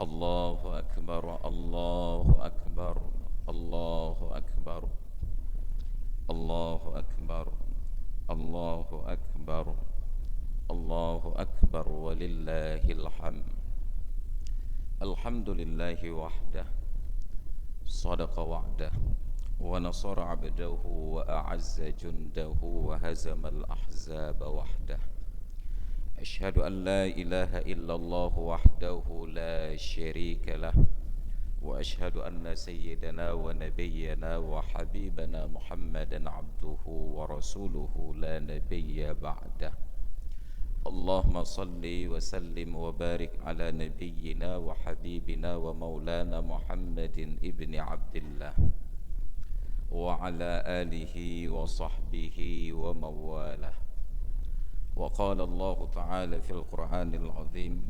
Allahu Akbar, Allahu Akbar, Allahu Akbar, Allahu Akbar, Allahu Akbar, Allahu Akbar, walillahil hamd. Alhamdulillahi wahdah, sadaqa wa'dah, wa nasara 'abdahu wa a'azza jundahu wa hazamal ahzaba wahdah. أشهد أن لا إله إلا الله وحده لا شريك له وأشهد أن سيدنا ونبينا وحبيبنا محمدا عبده ورسوله لا نبي بعده. اللهم صل وسلم وبارك على نبينا وحبيبنا ومولانا محمد ابن عبد الله وعلى آله وصحبه ومن والاه. وقال الله تعالى في القرآن العظيم: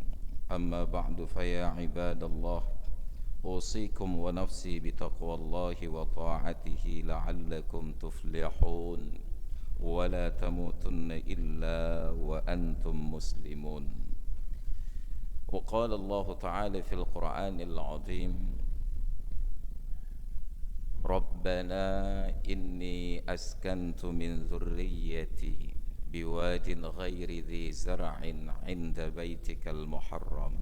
أما بعد فيا عباد الله أوصيكم ونفسي بتقوى الله وطاعته لعلكم تفلحون ولا تموتن إلا وأنتم مسلمون. وقال الله تعالى في القرآن العظيم: ربنا إني أسكنت من ذريتي بواد غير ذي زرع عند بيتك المحرم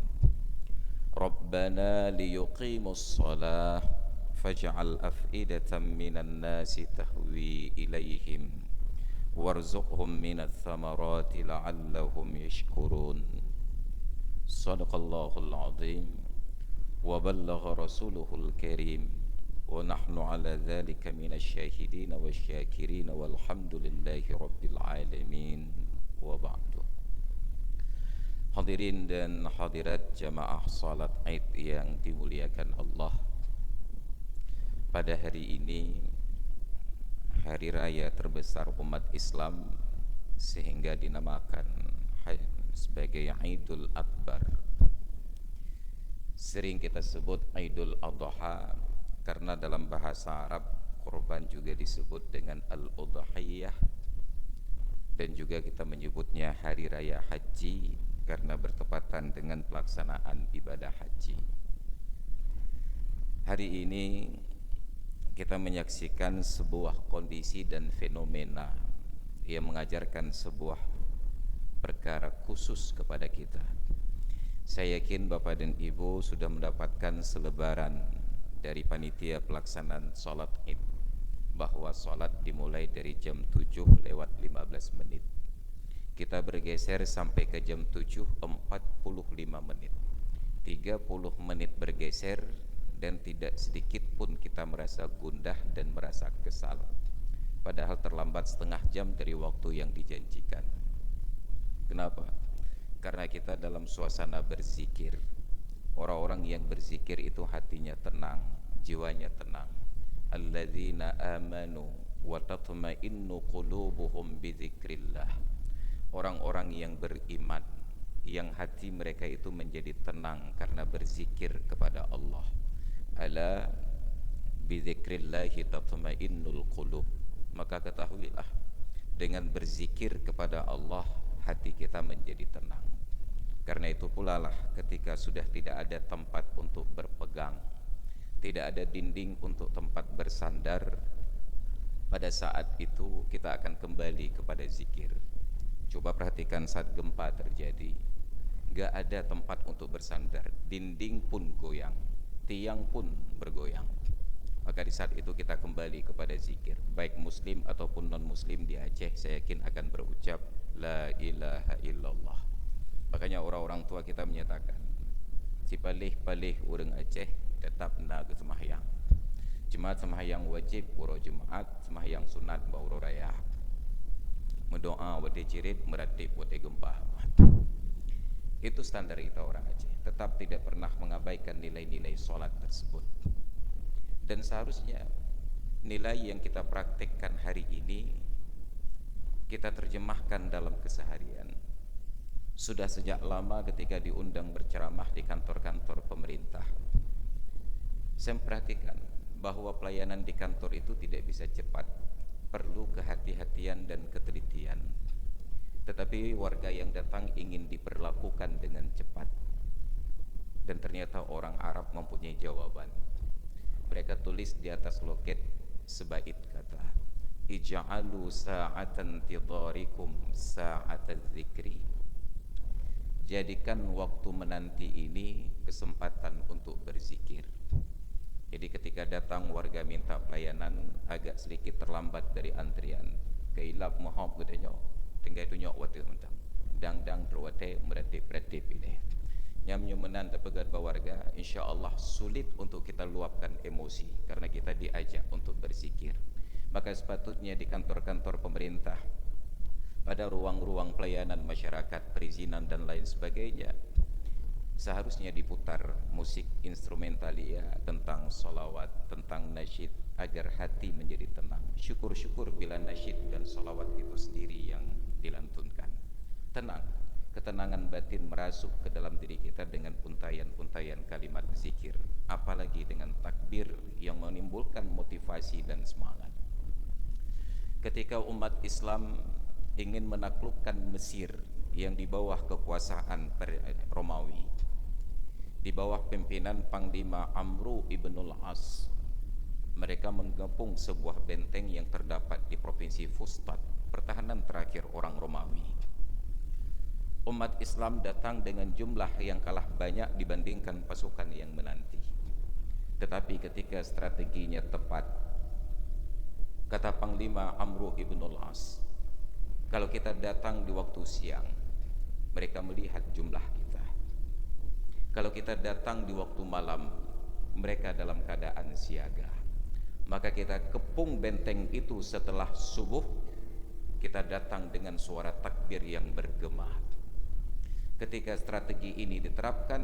ربنا ليقيموا الصلاة فاجعل أفئدة من الناس تهوي إليهم وارزقهم من الثمرات لعلهم يشكرون. صدق الله العظيم وبلغ رسوله الكريم ونحن على ذلك من الشاهدين والشاكرين والحمد لله رب العالمين وبعد. Hadirin dan hadirat jamaah salat Id yang dimuliakan Allah, pada hari ini hari raya terbesar umat Islam sehingga dinamakan sebagai Idul Akbar. Sering kita sebut Idul Adha karena dalam bahasa Arab kurban juga disebut dengan Al-Udhiyah, dan juga kita menyebutnya hari raya haji karena bertepatan dengan pelaksanaan ibadah haji. Hari ini kita menyaksikan sebuah kondisi dan fenomena yang mengajarkan sebuah perkara khusus kepada kita. Saya yakin Bapak dan Ibu sudah mendapatkan selebaran dari panitia pelaksanaan salat Id bahwa salat dimulai dari jam 7 lewat 15 menit. Kita bergeser sampai ke jam 7:45 menit. 30 menit bergeser dan tidak sedikit pun kita merasa gundah dan merasa kesal. Padahal terlambat setengah jam dari waktu yang dijanjikan. Kenapa? Karena kita dalam suasana berzikir. Orang-orang yang berzikir itu hatinya tenang, jiwanya tenang. Alladzina amanu wa tatma'innu qulubuhum bidzikrillah. Orang-orang yang beriman, yang hati mereka itu menjadi tenang karena berzikir kepada Allah. Ala bidzikrillahi tatma'innul qulub. Maka ketahuilah, dengan berzikir kepada Allah hati kita menjadi tenang. Karena itu pula lah ketika sudah tidak ada tempat untuk berpegang, tidak ada dinding untuk tempat bersandar, pada saat itu kita akan kembali kepada zikir. Coba perhatikan saat gempa terjadi, gak ada tempat untuk bersandar, dinding pun goyang, tiang pun bergoyang. Maka di saat itu kita kembali kepada zikir. Baik muslim ataupun non muslim di Aceh, saya yakin akan berucap La ilaha illallah. Makanya orang-orang tua kita menyatakan, si palih-palih orang Aceh tetap nak ke semahyang. Jemaat semahyang wajib uro Jumaat, semahyang sunat bauro raya. Mendoa wate cirit, meratib wate gempa. Itu standar kita orang Aceh. Tetap tidak pernah mengabaikan nilai-nilai solat tersebut. Dan seharusnya nilai yang kita praktekkan hari ini kita terjemahkan dalam keseharian. Sudah sejak lama ketika diundang berceramah di kantor-kantor pemerintah, saya perhatikan bahwa pelayanan di kantor itu tidak bisa cepat, perlu kehati-hatian dan ketelitian. Tetapi warga yang datang ingin diperlakukan dengan cepat. Dan ternyata orang Arab mempunyai jawaban. Mereka tulis di atas loket sebait kata, ij'alu sa'atan tidarikum sa'atan dzikri. Jadikan waktu menanti ini kesempatan untuk berzikir. Jadi ketika datang warga minta pelayanan agak sedikit terlambat dari antrian, kailap mohon katanya, tinggal tunjuk waktu mentang. Dang-dang terwate meratip-ratip ini. Nyam-nyumenan terpegat warga, insya-Allah sulit untuk kita luapkan emosi karena kita diajak untuk berzikir. Maka sepatutnya di kantor-kantor pemerintah, pada ruang-ruang pelayanan masyarakat, perizinan dan lain sebagainya, seharusnya diputar musik instrumentalia tentang solawat, tentang nasyid, agar hati menjadi tenang. Syukur-syukur bila nasyid dan solawat itu sendiri yang dilantunkan. Tenang, ketenangan batin merasuk ke dalam diri kita dengan untayan-untayan kalimat zikir, apalagi dengan takbir yang menimbulkan motivasi dan semangat. Ketika umat Islam ingin menaklukkan Mesir yang di bawah kekuasaan Romawi, di bawah pimpinan Panglima Amru ibnul As, mereka menggempung sebuah benteng yang terdapat di provinsi Fustat, pertahanan terakhir orang Romawi. Umat Islam datang dengan jumlah yang kalah banyak dibandingkan pasukan yang menanti. Tetapi ketika strateginya tepat, kata Panglima Amru ibnul As, kalau kita datang di waktu siang, mereka melihat jumlah kita. Kalau kita datang di waktu malam, mereka dalam keadaan siaga. Maka kita kepung benteng itu setelah subuh, kita datang dengan suara takbir yang bergema. Ketika strategi ini diterapkan,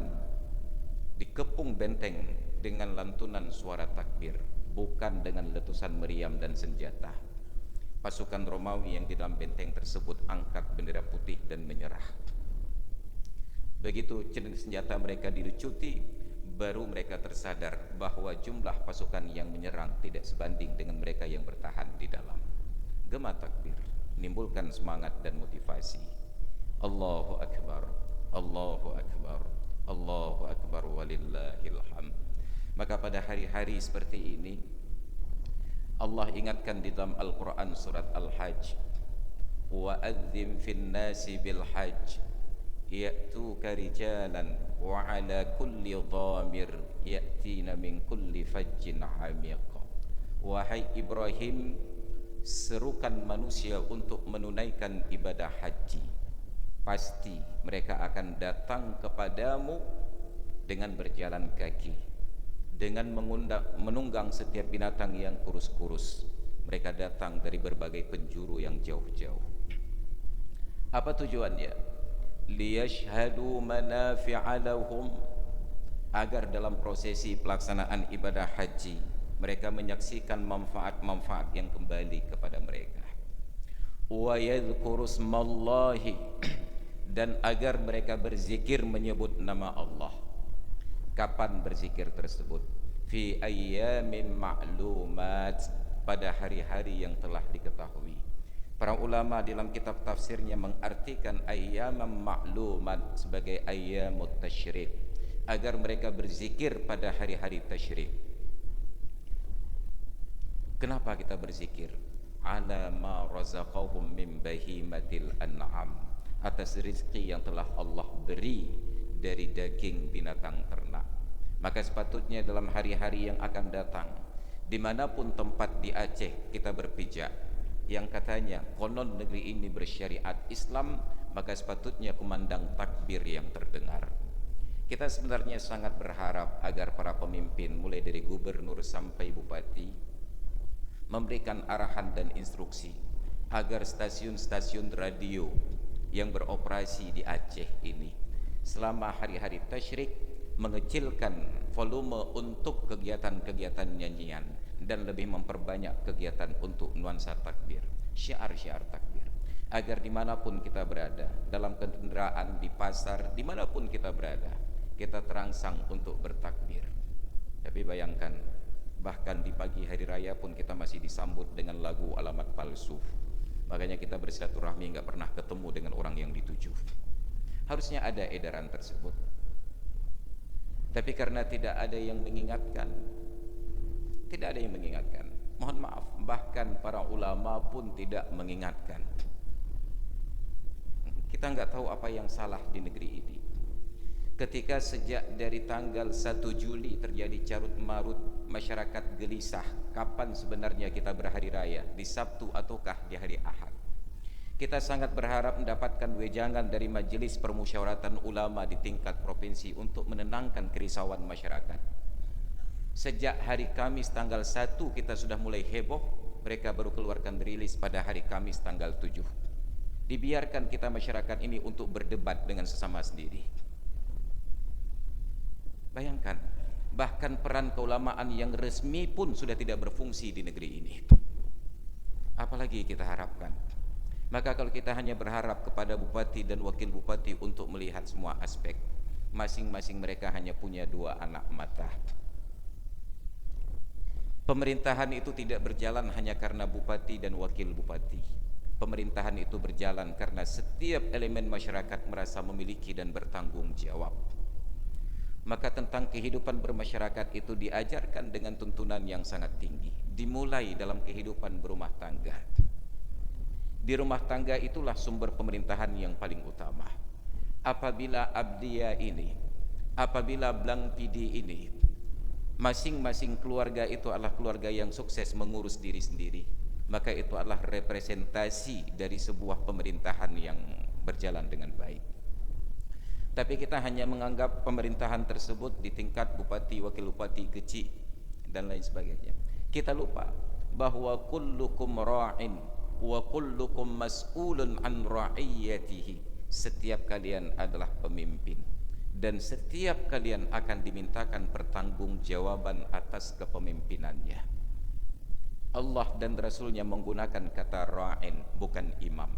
dikepung benteng dengan lantunan suara takbir, bukan dengan letusan meriam dan senjata. Pasukan Romawi yang di dalam benteng tersebut angkat bendera putih dan menyerah. Begitu senjata mereka dilucuti, baru mereka tersadar bahwa jumlah pasukan yang menyerang tidak sebanding dengan mereka yang bertahan di dalam. Gema takbir menimbulkan semangat dan motivasi. Allahu Akbar, Allahu Akbar, Allahu Akbar walillahil hamd. Maka pada hari-hari seperti ini Allah ingatkan di dalam Al-Quran surat Al-Hajj, wa adzim fin nasi bil hajj ya'tuka rijalan wa ala kulli dhamir ya'tina min kulli fajjin amiq. Wahai Ibrahim, serukan manusia untuk menunaikan ibadah haji. Pasti mereka akan datang kepadamu dengan berjalan kaki, dengan menunggang setiap binatang yang kurus-kurus. Mereka datang dari berbagai penjuru yang jauh-jauh. Apa tujuannya? Liyashhadu manafi'a lahum, agar dalam prosesi pelaksanaan ibadah haji mereka menyaksikan manfaat-manfaat yang kembali kepada mereka. Wa yadhkuru smallahi, dan agar mereka berzikir menyebut nama Allah. Kapan berzikir tersebut? Fi ayyamin ma'lumat, pada hari-hari yang telah diketahui. Para ulama dalam kitab tafsirnya mengartikan ayyamam ma'lumat sebagai ayyamut tasyrik, agar mereka berzikir pada hari-hari tasyrik. Kenapa kita berzikir? Ala ma razaqahum min bahimatil an'am, atas rezeki yang telah Allah beri dari daging binatang ternak. Maka sepatutnya dalam hari-hari yang akan datang, dimanapun tempat di Aceh kita berpijak, yang katanya konon negeri ini bersyariat Islam, maka sepatutnya kumandang takbir yang terdengar. Kita sebenarnya sangat berharap agar para pemimpin mulai dari gubernur sampai bupati memberikan arahan dan instruksi agar stasiun-stasiun radio yang beroperasi di Aceh ini selama hari-hari tasyrik mengecilkan volume untuk kegiatan-kegiatan nyanyian dan lebih memperbanyak kegiatan untuk nuansa takbir, syiar-syiar takbir, agar dimanapun kita berada, dalam kendaraan, di pasar, dimanapun kita berada, kita terangsang untuk bertakbir. Tapi bayangkan, bahkan di pagi hari raya pun kita masih disambut dengan lagu alamat palsu. Makanya kita bersilaturahmi nggak pernah ketemu dengan orang yang dituju. Harusnya ada edaran tersebut. Tapi karena tidak ada yang mengingatkan, tidak ada yang mengingatkan. Mohon maaf, bahkan para ulama pun tidak mengingatkan. Kita nggak tahu apa yang salah di negeri ini. Ketika sejak dari tanggal 1 Juli terjadi carut marut, masyarakat gelisah kapan sebenarnya kita berhari raya, di Sabtu ataukah di hari Ahad. Kita sangat berharap mendapatkan wejangan dari Majelis Permusyawaratan Ulama di tingkat provinsi untuk menenangkan kerisauan masyarakat. Sejak hari Kamis tanggal 1 kita sudah mulai heboh, mereka baru keluarkan rilis pada hari Kamis tanggal 7. Dibiarkan kita masyarakat ini untuk berdebat dengan sesama sendiri. Bayangkan, bahkan peran keulamaan yang resmi pun sudah tidak berfungsi di negeri ini. Apalagi kita harapkan? Maka kalau kita hanya berharap kepada bupati dan wakil bupati untuk melihat semua aspek, masing-masing mereka hanya punya 2 anak mata. Pemerintahan itu tidak berjalan hanya karena bupati dan wakil bupati. Pemerintahan itu berjalan karena setiap elemen masyarakat merasa memiliki dan bertanggung jawab. Maka tentang kehidupan bermasyarakat itu diajarkan dengan tuntunan yang sangat tinggi. Dimulai dalam kehidupan berumah tangga. Di rumah tangga itulah sumber pemerintahan yang paling utama. Apabila Abdiya ini, apabila Blang Pidi ini, masing-masing keluarga itu adalah keluarga yang sukses mengurus diri sendiri, maka itu adalah representasi dari sebuah pemerintahan yang berjalan dengan baik. Tapi kita hanya menganggap pemerintahan tersebut di tingkat bupati, wakil bupati, kecil dan lain sebagainya. Kita lupa bahwa kullukum ra'in wa kullukum mas'ulun an ra'iyatihi. Setiap kalian adalah pemimpin dan setiap kalian akan dimintakan pertanggungjawaban atas kepemimpinannya. Allah dan Rasulnya menggunakan kata ra'in, bukan imam.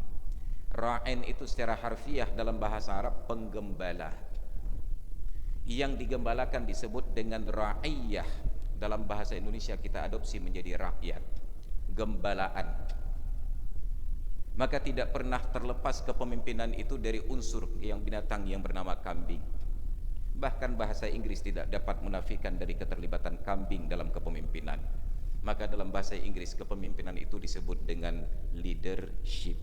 Ra'in itu secara harfiah dalam bahasa Arab penggembala. Yang digembalakan disebut dengan ra'iyah. Dalam bahasa Indonesia kita adopsi menjadi rakyat, gembalaan. Maka tidak pernah terlepas kepemimpinan itu dari unsur yang binatang yang bernama kambing. Bahkan bahasa Inggris tidak dapat menafikan dari keterlibatan kambing dalam kepemimpinan. Maka dalam bahasa Inggris kepemimpinan itu disebut dengan leadership.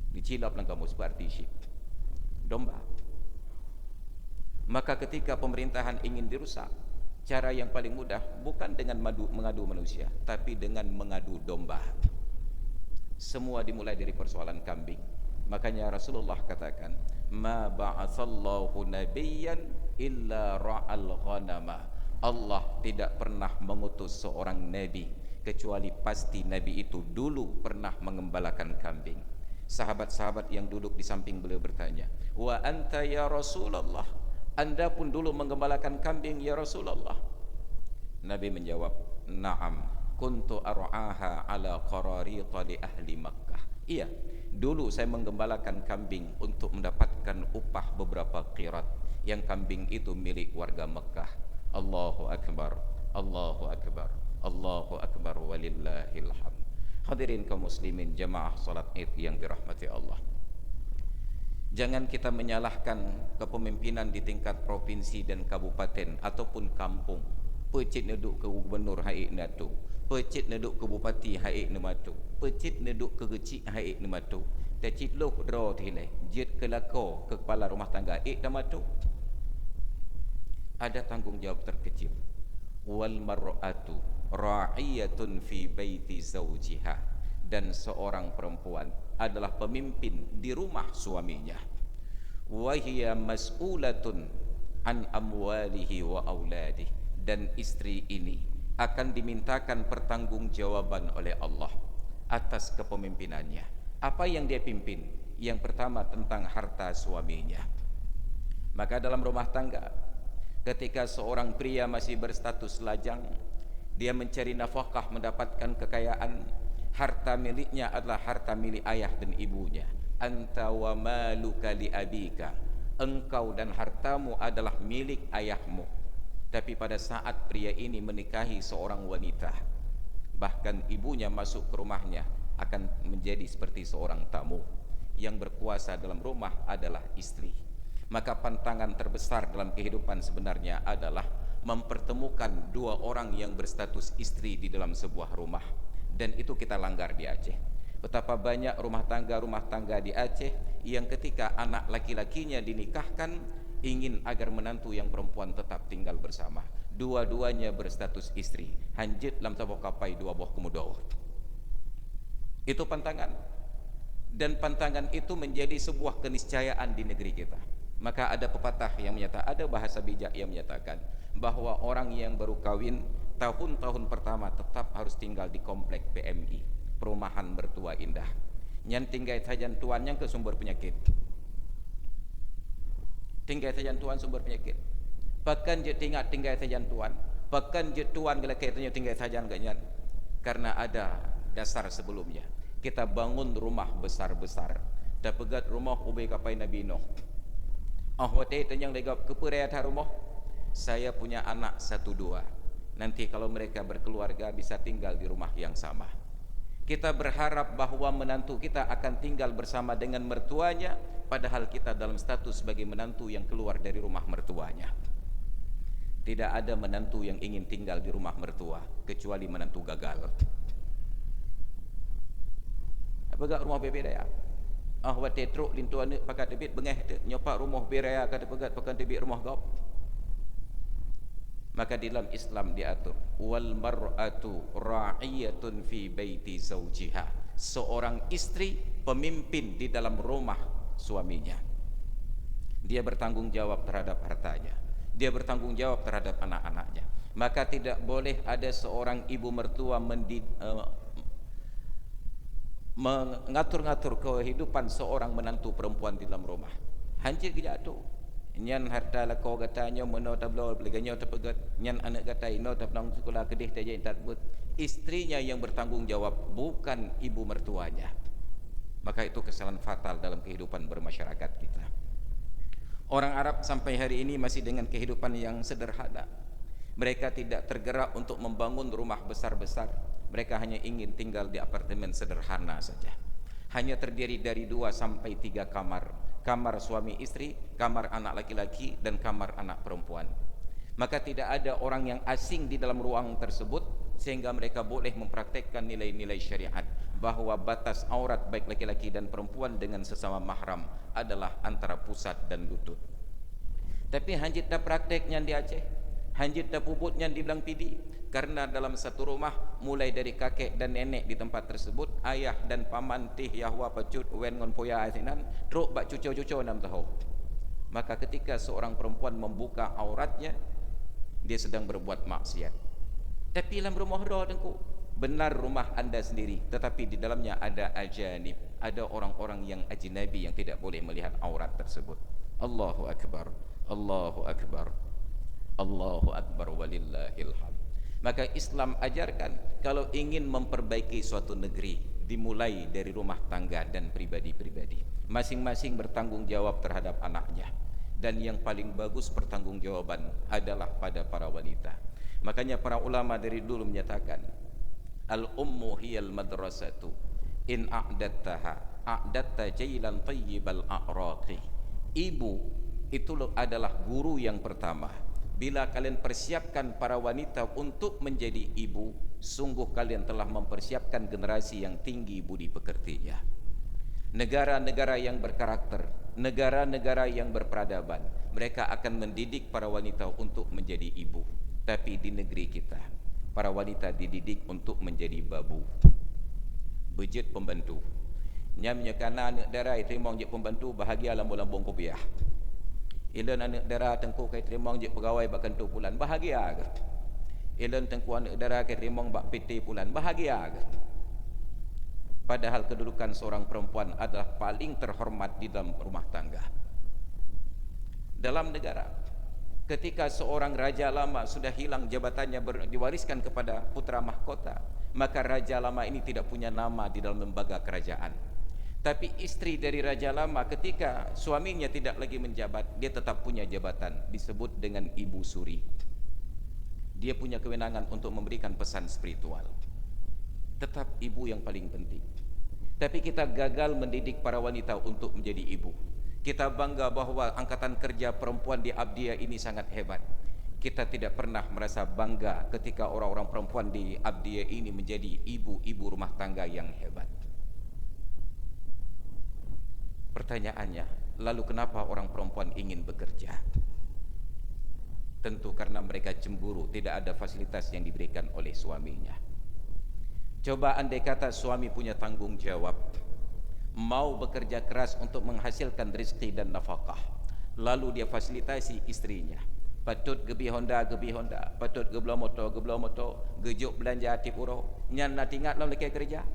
Dicilap dalam kamus partnership, domba. Maka ketika pemerintahan ingin dirusak, cara yang paling mudah bukan dengan mengadu manusia, tapi dengan mengadu domba. Semua dimulai dari persoalan kambing. Makanya Rasulullah katakan, ma ba'atsallahu nabiyyan illa ra'al ghanama. Allah tidak pernah mengutus seorang nabi kecuali pasti nabi itu dulu pernah mengembalakan kambing. Sahabat-sahabat yang duduk di samping beliau bertanya, wa anta ya Rasulullah, anda pun dulu menggembalakan kambing ya Rasulullah? Nabi menjawab, na'am, kuntu ar'aha ala qararita li ahli Makkah. Iya, dulu saya menggembalakan kambing untuk mendapatkan upah beberapa qirat, yang kambing itu milik warga Mekah. Allahu Akbar, Allahu Akbar, Allahu Akbar, walillahil hamd. Hadirin kaum muslimin jamaah salat Id yang dirahmati Allah. Jangan kita menyalahkan kepemimpinan di tingkat provinsi dan kabupaten ataupun kampung. Pecit neduk ke gubernur haik natu, pecit neduk ke bupati haik nematu, pecit neduk ke kecik haik nematu. Tecit loh draw tilai, jet ke lako ke kepala rumah tangga ik nematu. Ada tanggungjawab terkecil. Wal mar'atu ra'iyatun fi baiti zawjiha, dan seorang perempuan adalah pemimpin di rumah suaminya. Wa hiya mas'ulatun an amwalihi wa auladihi, dan istri ini akan dimintakan pertanggungjawaban oleh Allah atas kepemimpinannya. Apa yang dia pimpin? Yang pertama tentang harta suaminya. Maka dalam rumah tangga, ketika seorang pria masih berstatus lajang, dia mencari nafkah, mendapatkan kekayaan, harta miliknya adalah harta milik ayah dan ibunya. Anta wa maluka li abika, engkau dan hartamu adalah milik ayahmu. Tapi pada saat pria ini menikahi seorang wanita, bahkan ibunya masuk ke rumahnya, akan menjadi seperti seorang tamu. Yang berkuasa dalam rumah adalah istri. Maka pantangan terbesar dalam kehidupan sebenarnya adalah mempertemukan dua orang yang berstatus istri di dalam sebuah rumah. Dan itu kita langgar di Aceh. Betapa banyak rumah tangga di Aceh yang ketika anak laki-lakinya dinikahkan ingin agar menantu yang perempuan tetap tinggal bersama. Dua-duanya berstatus istri. Hanjit lam tabuh kapai dua buah kemudaw. Itu pantangan. Dan pantangan itu menjadi sebuah keniscayaan di negeri kita. Maka ada pepatah yang menyatakan, ada bahasa bijak yang menyatakan bahwa orang yang baru kawin tahun-tahun pertama tetap harus tinggal di komplek PMI, perumahan mertua indah. Yang tinggal sajan tuan yang ke sumber penyakit. Tinggal sajan tuan sumber penyakit. Bahkan je tinggal sajan tuan. Bahkan je tuan kalau katanya tinggal sajan ganyan. Karena ada dasar sebelumnya. Kita bangun rumah besar-besar. Dah pegat rumah ubay kapai Nabi Nuh. Ahwate tanyang legap keperayaan rumah. Saya punya anak 1-2. Nanti kalau mereka berkeluarga bisa tinggal di rumah yang sama. Kita berharap bahwa menantu kita akan tinggal bersama dengan mertuanya, padahal kita dalam status sebagai menantu yang keluar dari rumah mertuanya. Tidak ada menantu yang ingin tinggal di rumah mertua kecuali menantu gagal. Apa gak rumah bebeda ya? Ahwat tetruk lintuan pakat debit bengeh nyopak rumah beraya kata pegat pakan debit rumah gap. Maka di dalam Islam diatur wal mar'atu ra'iyatun fi baiti zawjiha. Seorang istri pemimpin di dalam rumah suaminya. Dia bertanggung jawab terhadap hartanya. Dia bertanggung jawab terhadap anak-anaknya. Maka tidak boleh ada seorang ibu mertua mengatur-ngatur kehidupan seorang menantu perempuan di dalam rumah. Hancur jatuh. Nyan harta la kau katanya meno tablo beleganya tepegat. Nyan anak katai no tapnang sekolah kedih taja intat but. Istrinya yang bertanggung jawab, bukan ibu mertuanya. Maka itu kesalahan fatal dalam kehidupan bermasyarakat kita. Orang Arab sampai hari ini masih dengan kehidupan yang sederhana. Mereka tidak tergerak untuk membangun rumah besar-besar. Mereka hanya ingin tinggal di apartemen sederhana saja. Hanya terdiri dari 2 sampai 3 kamar. Kamar suami istri, kamar anak laki-laki, dan kamar anak perempuan. Maka tidak ada orang yang asing di dalam ruang tersebut, sehingga mereka boleh mempraktekkan nilai-nilai syariat bahwa batas aurat baik laki-laki dan perempuan dengan sesama mahram adalah antara pusat dan lutut. Tapi hanjit dah prakteknya di Aceh, hanjit dah puputnya di Belang Pidi. Karena dalam satu rumah, mulai dari kakek dan nenek di tempat tersebut, ayah dan paman tih yahwa pacut wen ngon poya asinan truk bak cucu-cucu 6 tahun. Maka ketika seorang perempuan membuka auratnya, dia sedang berbuat maksiat. Tapi dalam rumah roh dengku, benar rumah anda sendiri, tetapi di dalamnya ada ajanib, ada orang-orang yang ajnabi yang tidak boleh melihat aurat tersebut. Allahu akbar, Allahu akbar, Allahu akbar walillahil hamd. Maka Islam ajarkan kalau ingin memperbaiki suatu negeri, dimulai dari rumah tangga dan pribadi-pribadi. Masing-masing bertanggung jawab terhadap anaknya. Dan yang paling bagus pertanggungjawaban adalah pada para wanita. Makanya para ulama dari dulu menyatakan, al-ummu hiyal madrasatu in a'dattaha a'datta jailan tayyibal a'raqi. Ibu itu adalah guru yang pertama. Bila kalian persiapkan para wanita untuk menjadi ibu, sungguh kalian telah mempersiapkan generasi yang tinggi budi pekertinya. Negara-negara yang berkarakter, negara-negara yang berperadaban, mereka akan mendidik para wanita untuk menjadi ibu. Tapi di negeri kita, para wanita dididik untuk menjadi babu, bejit pembantu. Nyamnya kana anak darai terima je pembantu, bahagia lambung-lambung kopiah. Ilan anak dara tengku kai terima je pegawai bak kantor pulan, bahagia ke? Ilan tengku anak dara kai terima bak PT pulan, bahagia ke? Padahal kedudukan seorang perempuan adalah paling terhormat di dalam rumah tangga. Dalam negara, ketika seorang raja lama sudah hilang jabatannya diwariskan kepada putra mahkota, maka raja lama ini tidak punya nama di dalam lembaga kerajaan. Tapi istri dari raja lama ketika suaminya tidak lagi menjabat, dia tetap punya jabatan, disebut dengan ibu suri. Dia punya kewenangan untuk memberikan pesan spiritual. Tetap ibu yang paling penting. Tapi kita gagal mendidik para wanita untuk menjadi ibu. Kita bangga bahwa angkatan kerja perempuan di Abdiya ini sangat hebat. Kita tidak pernah merasa bangga ketika orang-orang perempuan di Abdiya ini menjadi ibu-ibu rumah tangga yang hebat. Pertanyaannya, lalu kenapa orang perempuan ingin bekerja? Tentu karena mereka cemburu tidak ada fasilitas yang diberikan oleh suaminya. Coba andai kata suami punya tanggung jawab, mau bekerja keras untuk menghasilkan rezeki dan nafkah, lalu dia fasilitasi istrinya, patut gebi Honda, patut geblo motor, gejuk belanja hati puro, nyan nak tinggal lalu lelaki kerja.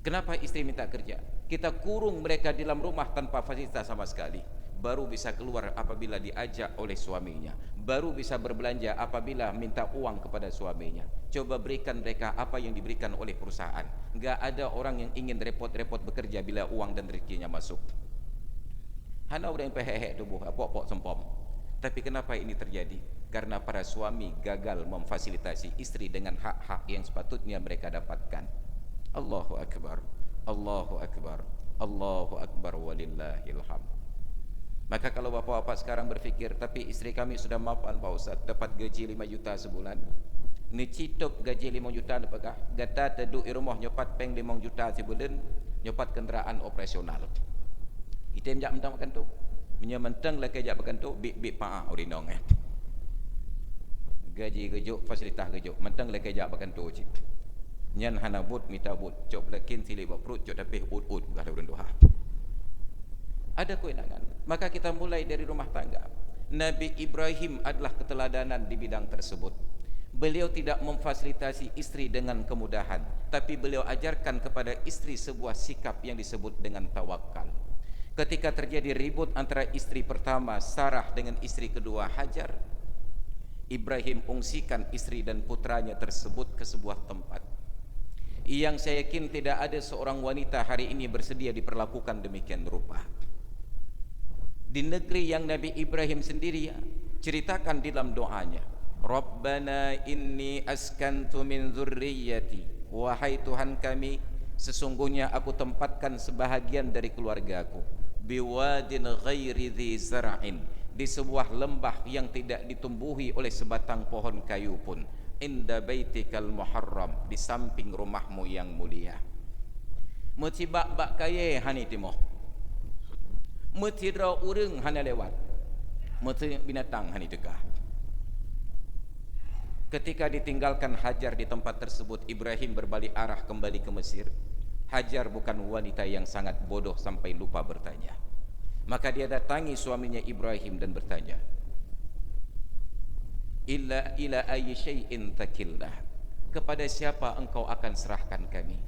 Kenapa istri minta kerja? Kita kurung mereka di dalam rumah tanpa fasilitas sama sekali. Baru bisa keluar apabila diajak oleh suaminya. Baru bisa berbelanja apabila minta uang kepada suaminya. Coba berikan mereka apa yang diberikan oleh perusahaan. Enggak ada orang yang ingin repot-repot bekerja bila uang dan rezekinya masuk. Hana orang yang peheh tubuh, pok-pok sempom. Tapi kenapa ini terjadi? Karena para suami gagal memfasilitasi istri dengan hak-hak yang sepatutnya mereka dapatkan. Allahu Akbar, Allahu Akbar, Allahu Akbar walillahil hamd. Maka kalau bapak-bapak sekarang berfikir, tapi istri kami sudah mapan Pak Ustaz, dapat gaji 5 juta sebulan. Ni citop gaji 5 juta apakah? Gata teduk di rumah nyopat peng 5 juta sebulan, nyopat kenderaan operasional. Item jak mentang makan tu. Menyementang lah kejak makan tu, bik-bik paah urinong gaji gejuk, fasilitas gejuk, mentang lah kejak makan tu cik. Nyan hana but mita but cok lakin sili perut cok tapi ut ada urun doha. Ada kewenangan. Maka kita mulai dari rumah tangga. Nabi Ibrahim adalah keteladanan di bidang tersebut. Beliau tidak memfasilitasi istri dengan kemudahan, tapi beliau ajarkan kepada istri sebuah sikap yang disebut dengan tawakal. Ketika terjadi ribut antara istri pertama Sarah dengan istri kedua Hajar, Ibrahim ungsikan istri dan putranya tersebut ke sebuah tempat yang saya yakin tidak ada seorang wanita hari ini bersedia diperlakukan demikian rupa. Di negeri yang Nabi Ibrahim sendiri ceritakan di dalam doanya, Rabbana inni askantu min dzurriyyati, wahai Tuhan kami, sesungguhnya aku tempatkan sebahagian dari keluargaku, biwadin ghairi dzi zar'in, di sebuah lembah yang tidak ditumbuhi oleh sebatang pohon kayu pun, inda baitikal muharram, di samping rumahmu yang mulia. Mesti bak kaya hani timoh, mesti ra urang hana lewat, mesti binatang hani tegah. Ketika ditinggalkan Hajar di tempat tersebut, Ibrahim berbalik arah kembali ke Mesir. Hajar bukan wanita yang sangat bodoh sampai lupa bertanya. Maka dia datangi suaminya Ibrahim dan bertanya, ila ayyi syai'in takilna, kepada siapa engkau akan serahkan kami?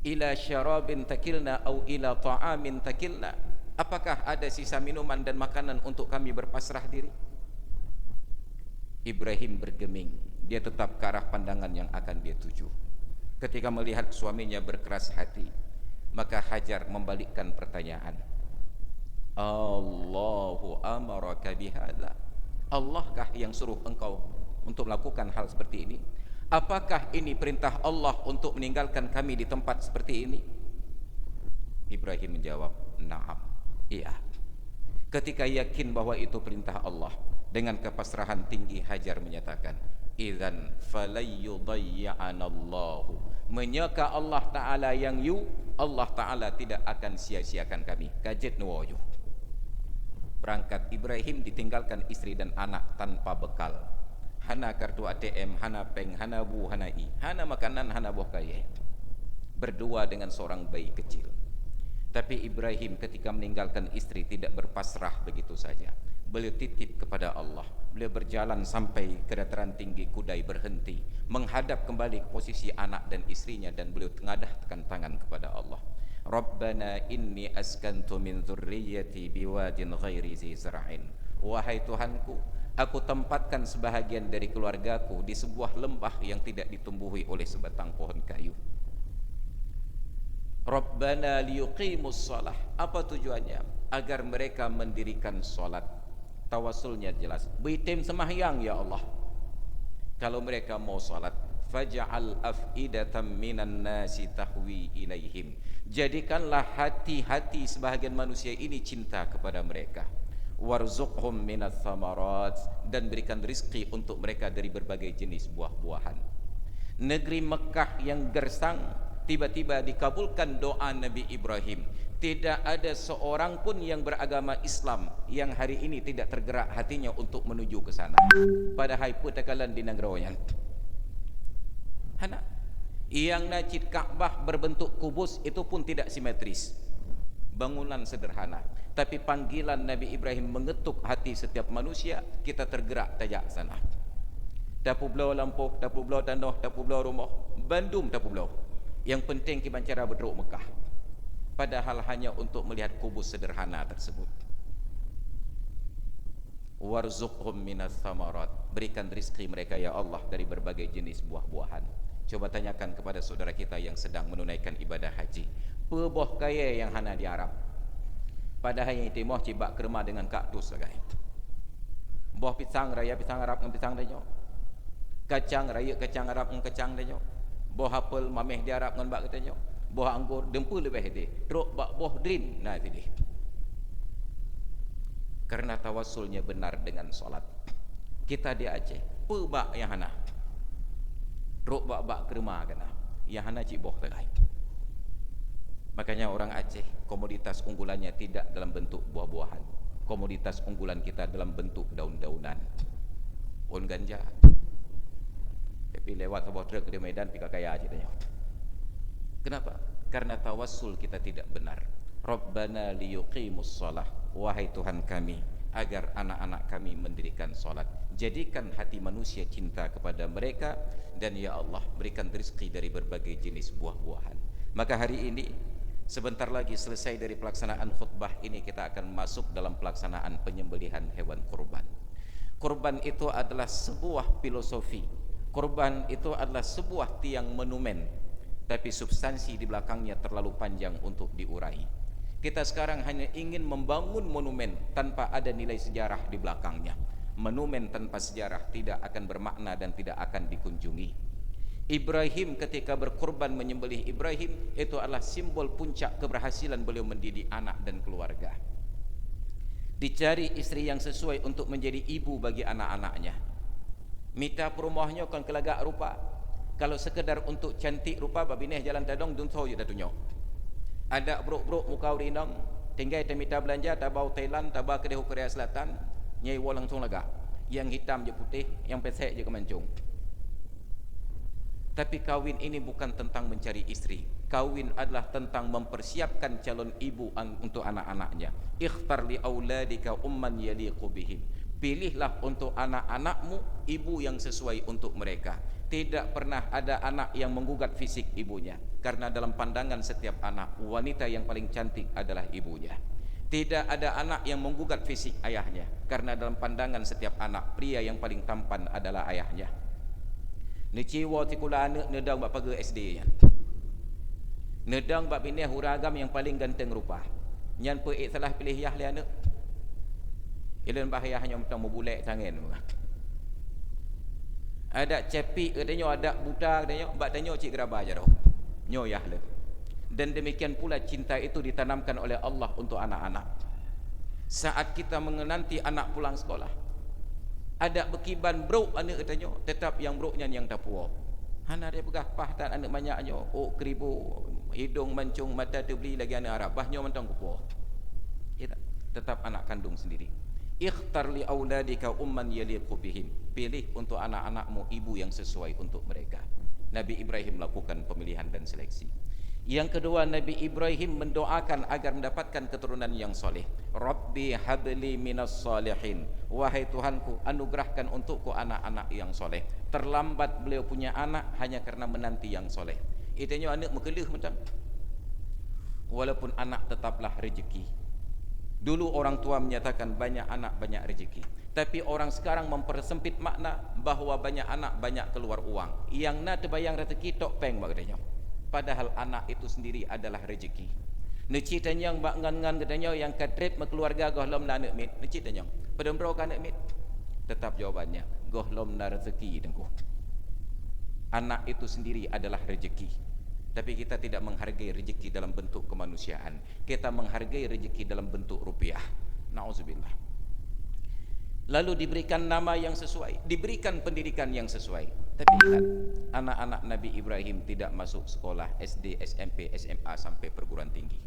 Ila syarabin takilna au ila ta'amin takilna, apakah ada sisa minuman dan makanan untuk kami berpasrah diri? Ibrahim bergeming, dia tetap ke arah pandangan yang akan dia tuju. Ketika melihat suaminya berkeras hati, maka Hajar membalikkan pertanyaan, Allahu amaraka bihadza, Allahkah yang suruh engkau untuk melakukan hal seperti ini? Apakah ini perintah Allah untuk meninggalkan kami di tempat seperti ini? Ibrahim menjawab, na'am, iya. Ketika yakin bahwa itu perintah Allah, dengan kepasrahan tinggi Hajar menyatakan, idzan falayyudayyanallahu, menyaka Allah Ta'ala yang Allah Ta'ala tidak akan sia-siakan kami. Kajet nuwayu. Berangkat Ibrahim ditinggalkan istri dan anak tanpa bekal. Hana kartu ATM, hana peng, hana bu, hana i, hana makanan, hana buah kaya. Berdua dengan seorang bayi kecil. Tapi Ibrahim ketika meninggalkan istri tidak berpasrah begitu saja. Beliau titip kepada Allah. Beliau berjalan sampai ke dataran tinggi Kudai, berhenti, menghadap kembali ke posisi anak dan istrinya, dan beliau tengadahkan tangan kepada Allah. Rabbana inni askantu min dzurriyyati biwadin ghairi dzi zar'in, wahai Tuhanku, aku tempatkan sebahagian dari keluargaku di sebuah lembah yang tidak ditumbuhi oleh sebatang pohon kayu. Rabbana liyuqimus shalah, apa tujuannya? Agar mereka mendirikan salat. Tawasulnya jelas, bitim semahyang ya Allah. Kalau mereka mau salat, faj'al af'idatan minan nasi tahwi ilaihim. Jadikanlah hati-hati sebahagian manusia ini cinta kepada mereka. Warzuqhum minats thamarat, dan berikan rizki untuk mereka dari berbagai jenis buah-buahan. Negeri Mekah yang gersang, tiba-tiba dikabulkan doa Nabi Ibrahim. Tidak ada seorang pun yang beragama Islam yang hari ini tidak tergerak hatinya untuk menuju ke sana. Padahal petakalan di negaranya. Hana yang najid Kaabah berbentuk kubus itu pun tidak simetris, bangunan sederhana, tapi panggilan Nabi Ibrahim mengetuk hati setiap manusia. Kita tergerak tajak sana. Tapu belau lampu, tapu belau tanah, tapu belau rumah, Bandung tapu belau. Yang penting kita cara berduk Mekah, padahal hanya untuk melihat kubus sederhana tersebut. Warzuqhum minas thamarat, berikan rizki mereka ya Allah dari berbagai jenis buah-buahan. Coba tanyakan kepada saudara kita yang sedang menunaikan ibadah haji, peboh kaya yang hana di Arab, padahal yang timoh cibak kerma dengan kaktus lagi. Boh pisang raya pisang Arab dengan pisang danyo, kacang raya kacang Arab dengan kacang danyo, boh apel mameh di Arab dengan bak katanya, boh anggur dempu lebih hede, truk bak boh drin. Nah itu dia. Karena tawassulnya benar dengan solat. Kita di Aceh, pebak yang hana, truk bak kerma kena, yang hana cik boh terkait. Makanya orang Aceh komoditas unggulannya tidak dalam bentuk buah-buahan. Komoditas unggulan kita dalam bentuk daun-daunan. On ganja. Tapi lewat sebuah truk di Medan pika kaya ceritanya. Kenapa? Karena tawassul kita tidak benar. Rabbana liyuqimus shalah, wahai Tuhan kami, agar anak-anak kami mendirikan salat. Jadikan hati manusia cinta kepada mereka, dan ya Allah berikan rezeki dari berbagai jenis buah-buahan. Maka hari ini sebentar lagi selesai dari pelaksanaan khutbah ini, kita akan masuk dalam pelaksanaan penyembelihan hewan kurban. Kurban itu adalah sebuah filosofi. Kurban itu adalah sebuah tiang monumen, tapi substansi di belakangnya terlalu panjang untuk diurai. Kita sekarang hanya ingin membangun monumen tanpa ada nilai sejarah di belakangnya. Monumen tanpa sejarah tidak akan bermakna dan tidak akan dikunjungi. Ibrahim ketika berkorban menyembelih Ibrahim, itu adalah simbol puncak keberhasilan beliau mendidik anak dan keluarga. Dicari istri yang sesuai untuk menjadi ibu bagi anak-anaknya. Mita perumahnya kan kelagak rupa. Kalau sekedar untuk cantik rupa, babineh jalan tadong dunso je dah tunjuk. Ada brok-brok muka urinang, tinggal temita belanja tabau Thailand, tabau kedai Korea Selatan, nyai wo langsung lega. Yang hitam je putih, yang pesek je kemancung. Tapi kawin ini bukan tentang mencari istri. Kawin adalah tentang mempersiapkan calon ibu untuk anak-anaknya. Ikhtar li auladika umman yaliqu bihim. Pilihlah untuk anak-anakmu ibu yang sesuai untuk mereka. Tidak pernah ada anak yang menggugat fisik ibunya, karena dalam pandangan setiap anak, wanita yang paling cantik adalah ibunya. Tidak ada anak yang menggugat fisik ayahnya, karena dalam pandangan setiap anak, pria yang paling tampan adalah ayahnya. Niciwa tikula anak nedang bak paga SD nya. Nedang bak pindah huragam yang paling ganteng rupa. Nyan peik salah pilih yah le anak. Ilan bahayahnya mentang membulek tangan. Ada cepi katanya, ada buta katanya, bak tanya cik geraba aja dah. Nyoyah le. Dan demikian pula cinta itu ditanamkan oleh Allah untuk anak-anak. Saat kita menanti anak pulang sekolah, ada bekiban bro anak katanya, tetap yang broknya yang tapuo. Hana dia pegah pahtan anak banyaknya, oh keribu, hidung mancung, mata terbeli lagi anak Arab, bahnya mentang kupo. Tetap anak kandung sendiri. Ikhtar li auladika umman yaliqu bihim. Pilih untuk anak-anakmu ibu yang sesuai untuk mereka. Nabi Ibrahim melakukan pemilihan dan seleksi. Yang kedua, Nabi Ibrahim mendoakan agar mendapatkan keturunan yang soleh. Rabbi habli minas salihin. Wahai Tuhanku, anugerahkan untukku anak-anak yang soleh. Terlambat beliau punya anak hanya karena menanti yang soleh. Itunya anak mekelih macam. Walaupun anak tetaplah rezeki. Dulu orang tua menyatakan banyak anak banyak rezeki, tapi orang sekarang mempersempit makna bahawa banyak anak banyak keluar uang. Yang nak terbayang rezeki tok peng katanya. Padahal anak itu sendiri adalah rezeki. Necit tanyang bak ngan-ngan katanya yang kadret keluarga gohlom na anak mit. Necit tanyang. Pedem bro kan anak mit. Tetap jawabannya gohlom na rezeki dengku. Anak itu sendiri adalah rezeki, tapi kita tidak menghargai rezeki dalam bentuk kemanusiaan. Kita menghargai rezeki dalam bentuk rupiah. Nauzubillah. Lalu diberikan nama yang sesuai, diberikan pendidikan yang sesuai. Tapi ingat, anak-anak Nabi Ibrahim tidak masuk sekolah SD, SMP, SMA sampai perguruan tinggi.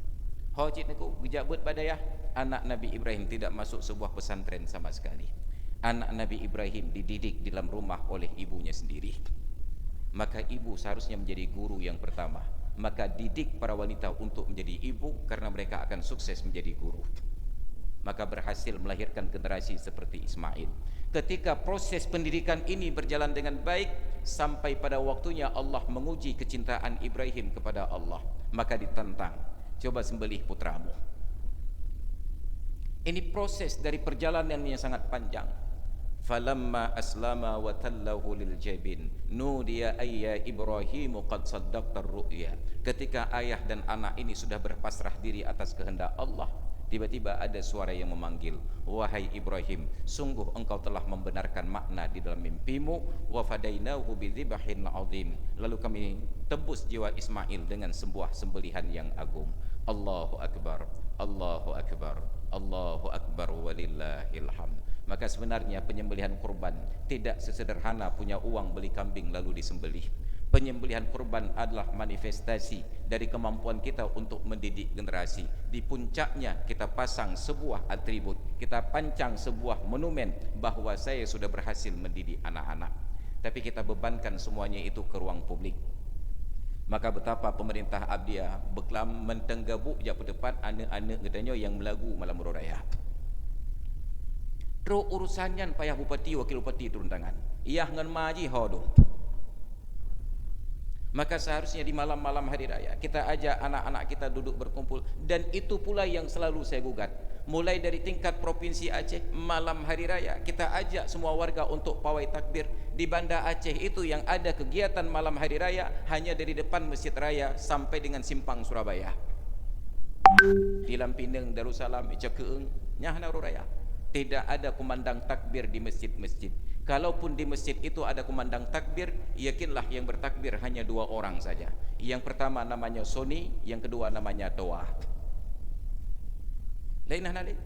Hojit niku gejabut badayah, anak Nabi Ibrahim tidak masuk sebuah pesantren sama sekali. Anak Nabi Ibrahim dididik di dalam rumah oleh ibunya sendiri. Maka ibu seharusnya menjadi guru yang pertama. Maka didik para wanita untuk menjadi ibu, karena mereka akan sukses menjadi guru. Maka berhasil melahirkan generasi seperti Ismail. Ketika proses pendidikan ini berjalan dengan baik, sampai pada waktunya Allah menguji kecintaan Ibrahim kepada Allah, maka ditantang, coba sembelih putramu. Ini proses dari perjalanan yang sangat panjang. Falamma aslama wa tallahu lil jabin nudiya ayya Ibrahim qad saddaqta ar-ru'ya. Ketika ayah dan anak ini sudah berpasrah diri atas kehendak Allah, tiba-tiba ada suara yang memanggil, wahai Ibrahim, sungguh engkau telah membenarkan makna di dalam mimpimu. Wa fadainahu bidzibhin azim. Lalu kami tebus jiwa Ismail dengan sebuah sembelihan yang agung. Allahu akbar, Allahu akbar, Allahu akbar walillahil hamd. Maka sebenarnya penyembelihan kurban tidak sesederhana punya uang beli kambing lalu disembelih. Penyembelihan kurban adalah manifestasi dari kemampuan kita untuk mendidik generasi. Di puncaknya kita pasang sebuah atribut, kita pancang sebuah monumen bahawa saya sudah berhasil mendidik anak-anak. Tapi kita bebankan semuanya itu ke ruang publik. Maka betapa pemerintah Abdia beklam mentenggabuk je depan anak-anak katanya yang melagu malam raya. Terus urusannya payah bupati, wakil bupati turun tangan. Ia ngan maji hodo. Maka seharusnya di malam-malam hari raya kita ajak anak-anak kita duduk berkumpul. Dan itu pula yang selalu saya gugat. Mulai dari tingkat provinsi Aceh, malam hari raya kita ajak semua warga untuk pawai takbir. Di Banda Aceh itu yang ada kegiatan malam hari raya hanya dari depan Masjid Raya sampai dengan Simpang Surabaya. Di Lampineng, Darussalam, Icakeeng, Nyahna Raya. Tidak ada kumandang takbir di masjid-masjid. Kalaupun di masjid itu ada kumandang takbir, yakinlah yang bertakbir hanya 2 orang saja. Yang pertama namanya Soni, yang kedua namanya Toa. Lainah nalik.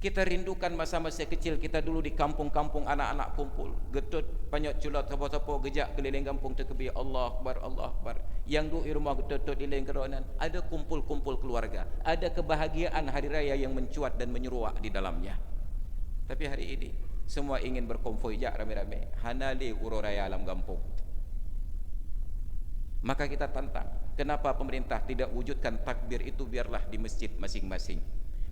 Kita rindukan masa-masa kecil kita dulu di kampung-kampung, anak-anak kumpul, getut, panyot culat, sapo-sapo, gejak keliling kampung terkebi, Allah Akbar, Allah Akbar. Yang duduk di rumah getut di lain keronan, ada kumpul-kumpul keluarga, ada kebahagiaan hari raya yang mencuat dan menyeruak di dalamnya. Tapi hari ini semua ingin berkonvoi jak rame-rame, hanali uro raya alam kampung. Maka kita tantang, kenapa pemerintah tidak wujudkan takbir itu biarlah di masjid masing-masing.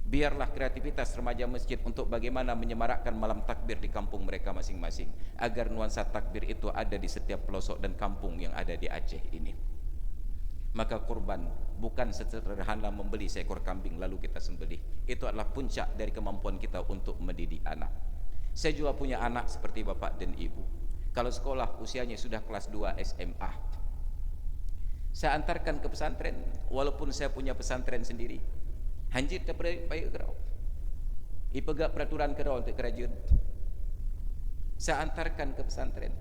Biarlah kreativitas remaja masjid untuk bagaimana menyemarakkan malam takbir di kampung mereka masing-masing, agar nuansa takbir itu ada di setiap pelosok dan kampung yang ada di Aceh ini. Maka kurban bukan sederhana membeli seekor kambing lalu kita sembelih. Itu adalah puncak dari kemampuan kita untuk mendidik anak. Saya juga punya anak seperti bapak dan ibu. Kalau sekolah usianya sudah kelas 2 SMA, saya antarkan ke pesantren. Walaupun saya punya pesantren sendiri, hanjit daripada baik kerau, ipegak peraturan kerau untuk kerajaan, saya antarkan ke pesantren.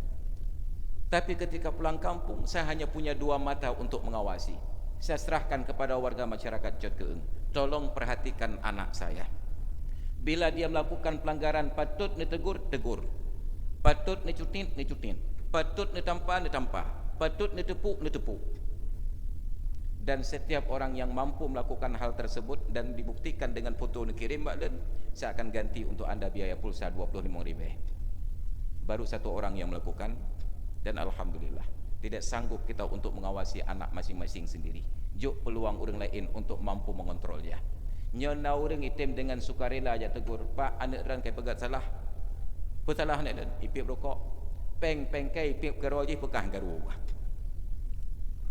Tapi ketika pulang kampung, saya hanya punya 2 mata untuk mengawasi. Saya serahkan kepada warga masyarakat Jod Keeng, tolong perhatikan anak saya. Bila dia melakukan pelanggaran, patut ditegur, tegur. Patut dicutin, dicutin. Patut ditampa, patut ditepuk. Dan setiap orang yang mampu melakukan hal tersebut dan dibuktikan dengan foto dikirim, saya akan ganti untuk anda biaya pulsa 25.000. Baru 1 orang yang melakukan, dan alhamdulillah tidak sanggup kita untuk mengawasi anak masing-masing sendiri. Juk peluang orang lain untuk mampu mengontrolnya. Nyona orang item dengan sukarela aja tegur, Pak, anak orang kai pegat salah. Pesalah anak dan ipip rokok. Peng kai ipip gerol je pekah garu.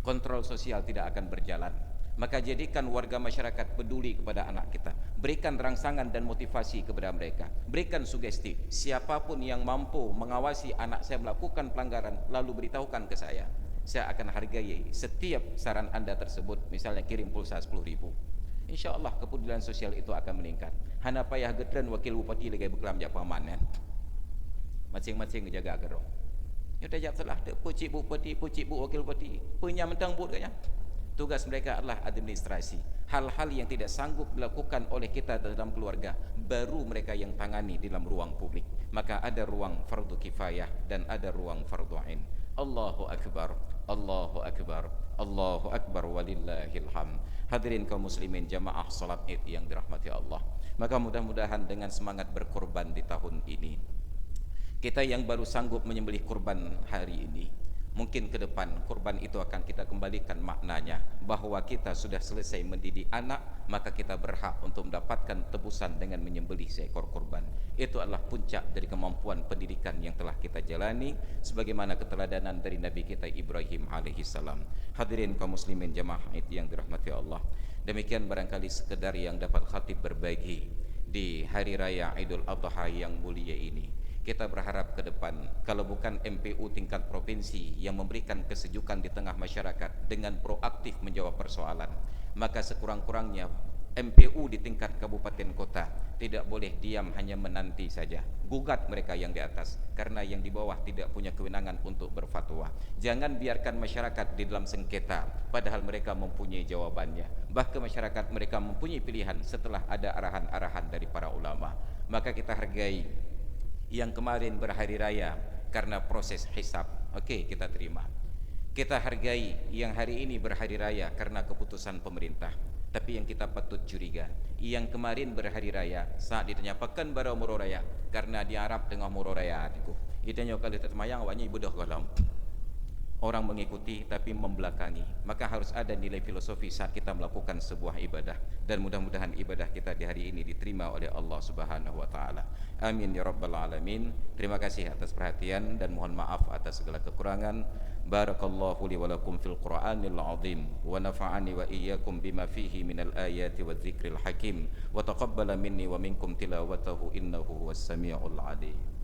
Kontrol sosial tidak akan berjalan. Maka jadikan warga masyarakat peduli kepada anak kita. Berikan rangsangan dan motivasi kepada mereka. Berikan sugesti. Siapapun yang mampu mengawasi anak saya melakukan pelanggaran, lalu beritahukan ke saya. Saya akan hargai setiap saran anda tersebut. Misalnya kirim pulsa 10.000. InsyaAllah kepedulian sosial itu akan meningkat. Hana payah gedran wakil bupati lagi berkelam jak paman. Masing-masing jaga gerong. Ya dah jawab salah, dak pucik bu peti, pucik bu wakil peti, penyam mentang bu katnya. Tugas mereka adalah administrasi. Hal-hal yang tidak sanggup dilakukan oleh kita dalam keluarga, baru mereka yang tangani dalam ruang publik. Maka ada ruang fardu kifayah dan ada ruang fardu ain. Allahu akbar, Allahu akbar, Allahu akbar walillahil hamd. Hadirin kaum muslimin jamaah salat Id yang dirahmati Allah. Maka mudah-mudahan dengan semangat berkorban di tahun ini, kita yang baru sanggup menyembelih kurban hari ini, mungkin ke depan kurban itu akan kita kembalikan maknanya bahwa kita sudah selesai mendidik anak, maka kita berhak untuk mendapatkan tebusan dengan menyembelih seekor kurban. Itu adalah puncak dari kemampuan pendidikan yang telah kita jalani, sebagaimana keteladanan dari Nabi kita Ibrahim alaihissalam. Hadirin kaum muslimin jamaah itu yang dirahmati Allah. Demikian barangkali sekedar yang dapat khatib berbagi di hari raya Idul Adha yang mulia ini. Kita berharap ke depan, kalau bukan MPU tingkat provinsi yang memberikan kesejukan di tengah masyarakat dengan proaktif menjawab persoalan, maka sekurang-kurangnya MPU di tingkat kabupaten kota tidak boleh diam hanya menanti saja. Gugat mereka yang di atas, karena yang di bawah tidak punya kewenangan untuk berfatwa. Jangan biarkan masyarakat di dalam sengketa padahal mereka mempunyai jawabannya. Bahkan masyarakat mereka mempunyai pilihan setelah ada arahan-arahan dari para ulama. Maka kita hargai yang kemarin berhari raya karena proses hisab, oke, kita terima. Kita hargai yang hari ini berhari raya karena keputusan pemerintah. Tapi yang kita patut curiga, yang kemarin berhari raya saat ditanya pekan bara muro raya, karena di Arab tengah muro raya itu. Itanya kalau termayang awaknya ibu dah galam. Orang mengikuti tapi membelakangi. Maka harus ada nilai filosofi saat kita melakukan sebuah ibadah, dan mudah-mudahan ibadah kita di hari ini diterima oleh Allah Subhanahu wa taala. Amin ya rabbal alamin. Terima kasih atas perhatian dan mohon maaf atas segala kekurangan. Barakallahu li wa lakum fil Qur'anil azim wa nafa'ani wa iyyakum bima fihi minal ayati wadh-dhikril hakim wa taqabbala minni wa minkum tilawatahu innahu huwas samiul alim.